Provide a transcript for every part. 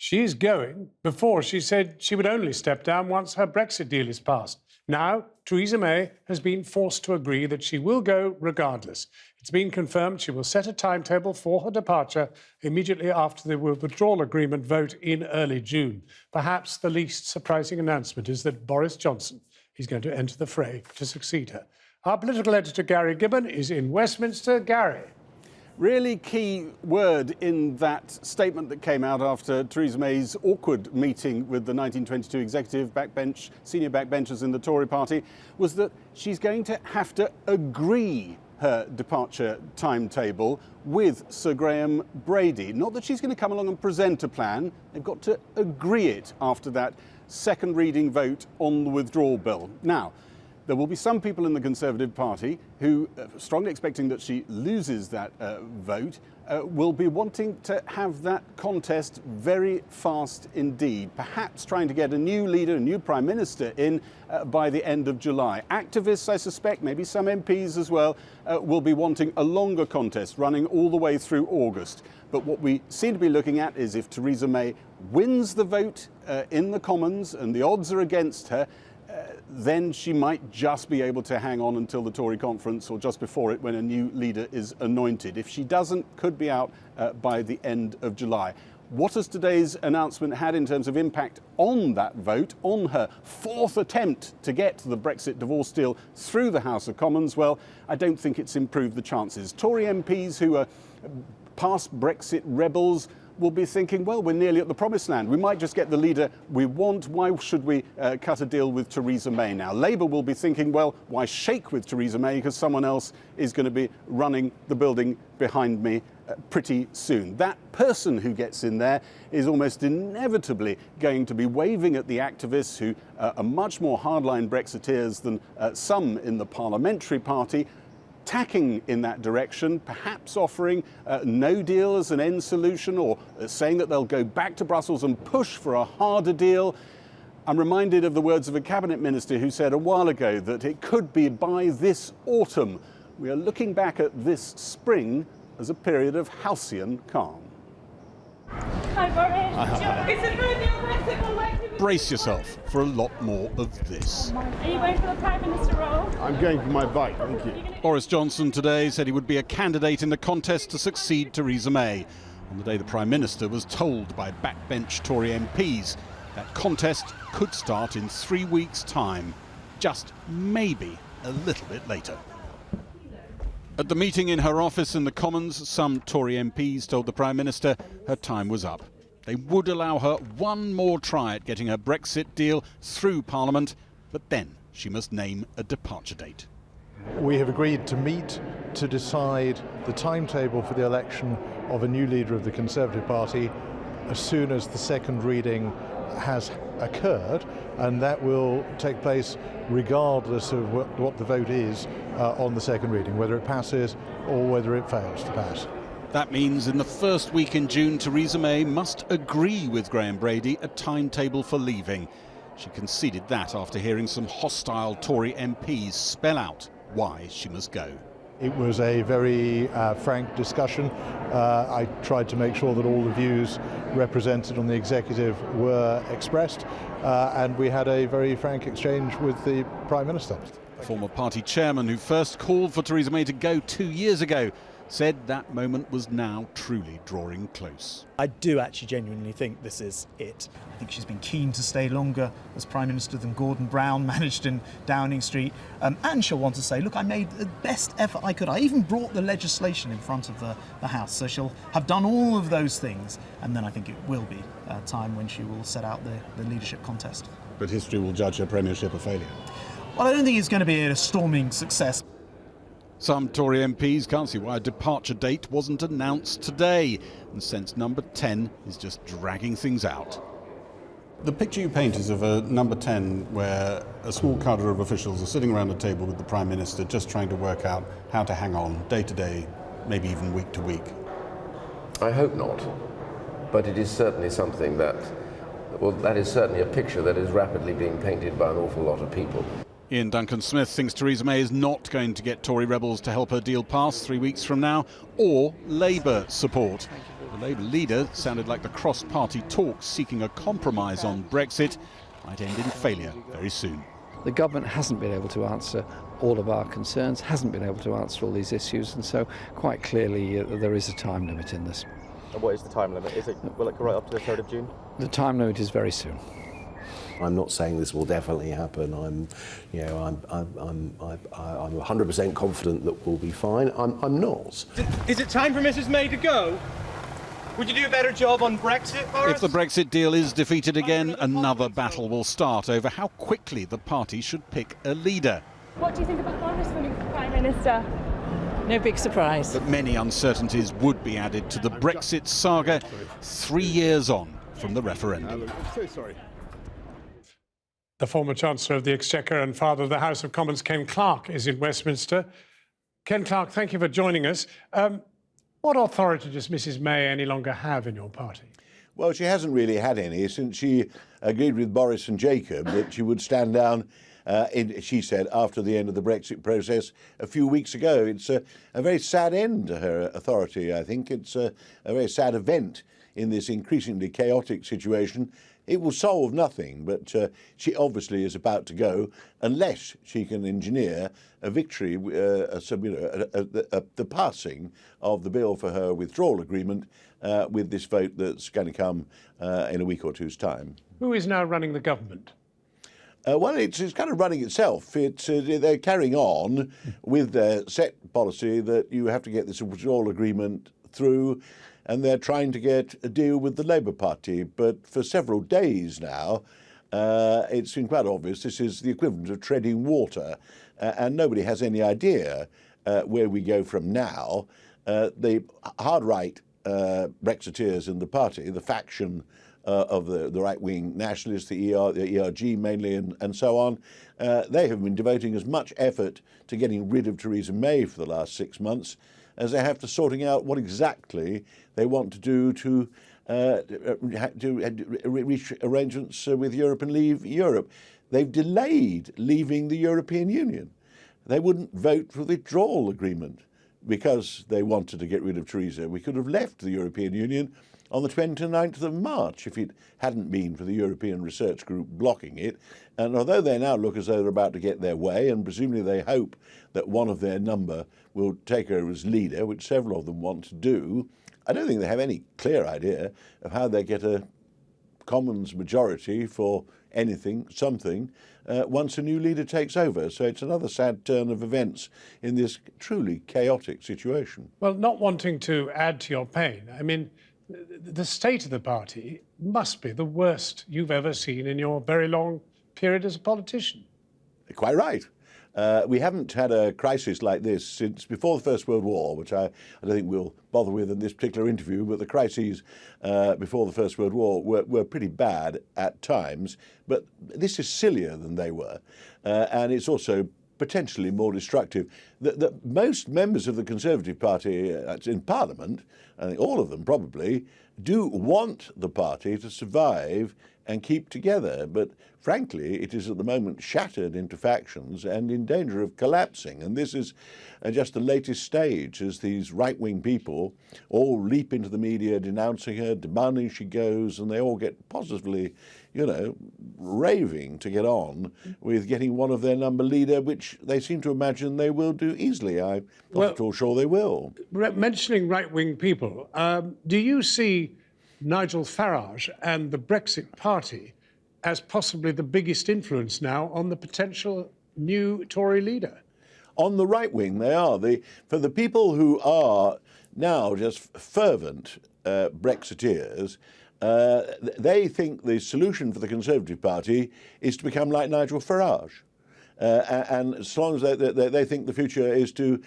She's going before she said she would only step down once her Brexit deal is passed. Now, Theresa May has been forced to agree that she will go regardless. It's been confirmed she will set a timetable for her departure immediately after the Withdrawal Agreement vote in early June. Perhaps the least surprising announcement is that Boris Johnson is going to enter the fray to succeed her. Our political editor, Gary Gibbon, is in Westminster. Gary. Really key word in that statement that came out after Theresa May's awkward meeting with the 1922 executive backbench, senior backbenchers in the Tory party, was that she's going to have to agree her departure timetable with Sir Graham Brady. Not that she's going to come along and present a plan. They've got to agree it after that second reading vote on the withdrawal bill. Now, there will be some people in the Conservative Party who, strongly expecting that she loses that vote, will be wanting to have that contest very fast indeed, perhaps trying to get a new leader, a new Prime Minister in by the end of July. Activists, I suspect, maybe some MPs as well, will be wanting a longer contest running all the way through August. But what we seem to be looking at is if Theresa May wins the vote in the Commons and the odds are against her, then she might just be able to hang on until the Tory conference or just before it when a new leader is anointed. If she doesn't, could be out by the end of July. What has today's announcement had in terms of impact on that vote, on her fourth attempt to get the Brexit divorce deal through the House of Commons? Well, I don't think it's improved the chances. Tory MPs who are past Brexit rebels will be thinking, well, we're nearly at the promised land. We might just get the leader we want. Why should we cut a deal with Theresa May now? Labour will be thinking, well, why shake with Theresa May because someone else is going to be running the building behind me pretty soon. That person who gets in there is almost inevitably going to be waving at the activists who are much more hardline Brexiteers than some in the parliamentary party, tacking in that direction, perhaps offering no deal as an end solution or saying that they'll go back to Brussels and push for a harder deal. I'm reminded of the words of a cabinet minister who said a while ago that it could be by this autumn. We are looking back at this spring as a period of halcyon calm. Hi, Boris. It's a good deal. Brace yourself for a lot more of this. Are you going for the Prime Minister role? I'm going for my bike, thank you. Boris Johnson today said he would be a candidate in the contest to succeed Theresa May on the day the Prime Minister was told by backbench Tory MPs that contest could start in 3 weeks' time, just maybe a little bit later. At the meeting in her office in the Commons, some Tory MPs told the Prime Minister her time was up. They would allow her one more try at getting her Brexit deal through Parliament, but then she must name a departure date. We have agreed to meet to decide the timetable for the election of a new leader of the Conservative Party as soon as the second reading has occurred, and that will take place regardless of what the vote is on the second reading, whether it passes or whether it fails to pass. That means in the first week in June, Theresa May must agree with Graham Brady a timetable for leaving. She conceded that after hearing some hostile Tory MPs spell out why she must go. It was a very frank discussion. I tried to make sure that all the views represented on the executive were expressed, and we had a very frank exchange with the Prime Minister. Former party chairman who first called for Theresa May to go 2 years ago said that moment was now truly drawing close. I do actually genuinely think this is it. I think she's been keen to stay longer as Prime Minister than Gordon Brown managed in Downing Street. And she'll want to say, look, I made the best effort I could. I even brought the legislation in front of the House. So she'll have done all of those things. And then I think it will be a time when she will set out the leadership contest. But history will judge her premiership a failure. Well, I don't think it's going to be a storming success. Some Tory MPs can't see why a departure date wasn't announced today, and sense number 10 is just dragging things out. The picture you paint is of a number 10 where a small cadre of officials are sitting around a table with the Prime Minister just trying to work out how to hang on day to day, maybe even week to week. I hope not, but it is certainly something that, well, that is certainly a picture that is rapidly being painted by an awful lot of people. Ian Duncan-Smith thinks Theresa May is not going to get Tory rebels to help her deal pass 3 weeks from now, or Labour support. The Labour leader sounded like the cross-party talks seeking a compromise on Brexit might end in failure very soon. The government hasn't been able to answer all of our concerns, hasn't been able to answer all these issues, and so quite clearly there is a time limit in this. And what is the time limit? Will it go right up to the 3rd of June? The time limit is very soon. I'm not saying this will definitely happen. I'm 100% confident that we'll be fine. I'm not. Is it time for Mrs May to go? Would you do a better job on Brexit, Boris? If the Brexit deal is defeated again, another battle will start over how quickly the party should pick a leader. What do you think about Boris winning for Prime Minister? No big surprise. But many uncertainties would be added to the Brexit saga 3 years on from the referendum. I'm so sorry. The former Chancellor of the Exchequer and Father of the House of Commons, Ken Clarke, is in Westminster. Ken Clarke, thank you for joining us. What authority does Mrs May any longer have in your party? Well, she hasn't really had any since she agreed with Boris and Jacob that she would stand down, she said, after the end of the Brexit process a few weeks ago. It's a very sad end to her authority, I think. It's a very sad event in this increasingly chaotic situation. It will solve nothing, but she obviously is about to go unless she can engineer a victory, the passing of the bill for her withdrawal agreement with this vote that's going to come in a week or two's time. Who is now running the government? Well, it's kind of running itself. They're carrying on with their set policy that you have to get this withdrawal agreement through, and they're trying to get a deal with the Labour Party. But for several days now, it's been quite obvious this is the equivalent of treading water, and nobody has any idea where we go from now. The hard-right Brexiteers in the party, the faction of the right-wing nationalists, the ERG mainly, and so on, they have been devoting as much effort to getting rid of Theresa May for the last 6 months as they have to sorting out what exactly they want to do to reach arrangements with Europe and leave Europe. They've delayed leaving the European Union. They wouldn't vote for the withdrawal agreement because they wanted to get rid of Theresa. We could have left the European Union on the 29th of March if it hadn't been for the European Research Group blocking it. And although they now look as though they're about to get their way, and presumably they hope that one of their number will take her as leader, which several of them want to do, I don't think they have any clear idea of how they get a Commons majority for anything, something, once a new leader takes over. So it's another sad turn of events in this truly chaotic situation. Well, not wanting to add to your pain, I mean, the state of the party must be the worst you've ever seen in your very long period as a politician. Quite right. We haven't had a crisis like this since before the First World War, which I don't think we'll bother with in this particular interview, but the crises before the First World War were pretty bad at times. But this is sillier than they were, and it's also potentially more destructive. Most members of the Conservative Party in Parliament, I think all of them probably, do want the party to survive and keep together, but frankly it is at the moment shattered into factions and in danger of collapsing. And this is just the latest stage as these right-wing people all leap into the media denouncing her, demanding she goes, and they all get positively, raving to get on with getting one of their number leader, which they seem to imagine they will do easily. I'm not at all sure they will. Mentioning right-wing people, do you see Nigel Farage and the Brexit Party as possibly the biggest influence now on the potential new Tory leader? On the right wing, they are. For the people who are now just fervent Brexiteers, they think the solution for the Conservative Party is to become like Nigel Farage. And as long as they think the future is to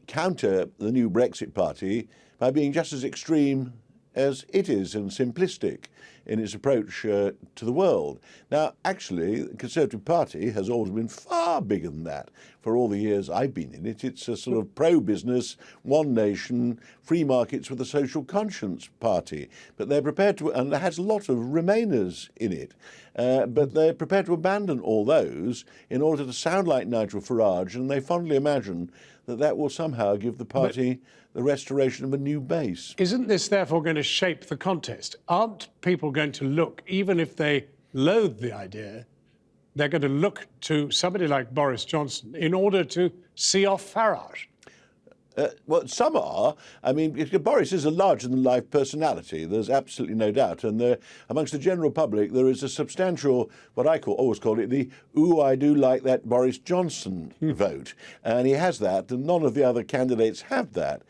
counter the new Brexit Party by being just as extreme as it is and simplistic in its approach to the world. Now, actually, the Conservative Party has always been far bigger than that. For all the years I've been in it, it's a sort of pro-business, one nation, free markets with a social conscience party. But they're prepared to, and it has a lot of Remainers in it, but they're prepared to abandon all those in order to sound like Nigel Farage, and they fondly imagine that that will somehow give the party the restoration of a new base. Isn't this therefore going to shape the contest? Aren't people going to look, even if they loathe the idea, they're going to look to somebody like Boris Johnson in order to see off Farage? Well, some are. I mean, Boris is a larger-than-life personality. There's absolutely no doubt. And amongst the general public, there is a substantial, what I always call it, the "ooh, I do like that Boris Johnson" vote. And he has that, and none of the other candidates have that.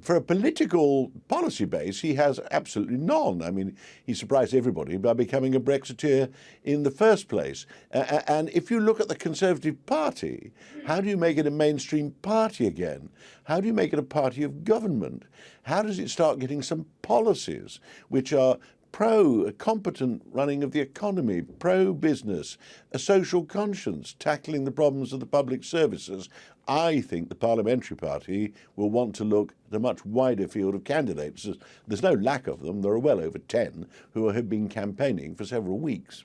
For a political policy base, he has absolutely none. I mean, he surprised everybody by becoming a Brexiteer in the first place. And if you look at the Conservative Party, how do you make it a mainstream party again? How do you make it a party of government? How does it start getting some policies which are pro a competent running of the economy, pro-business, a social conscience, tackling the problems of the public services? I think the Parliamentary Party will want to look at a much wider field of candidates. There's no lack of them. There are well over 10 who have been campaigning for several weeks.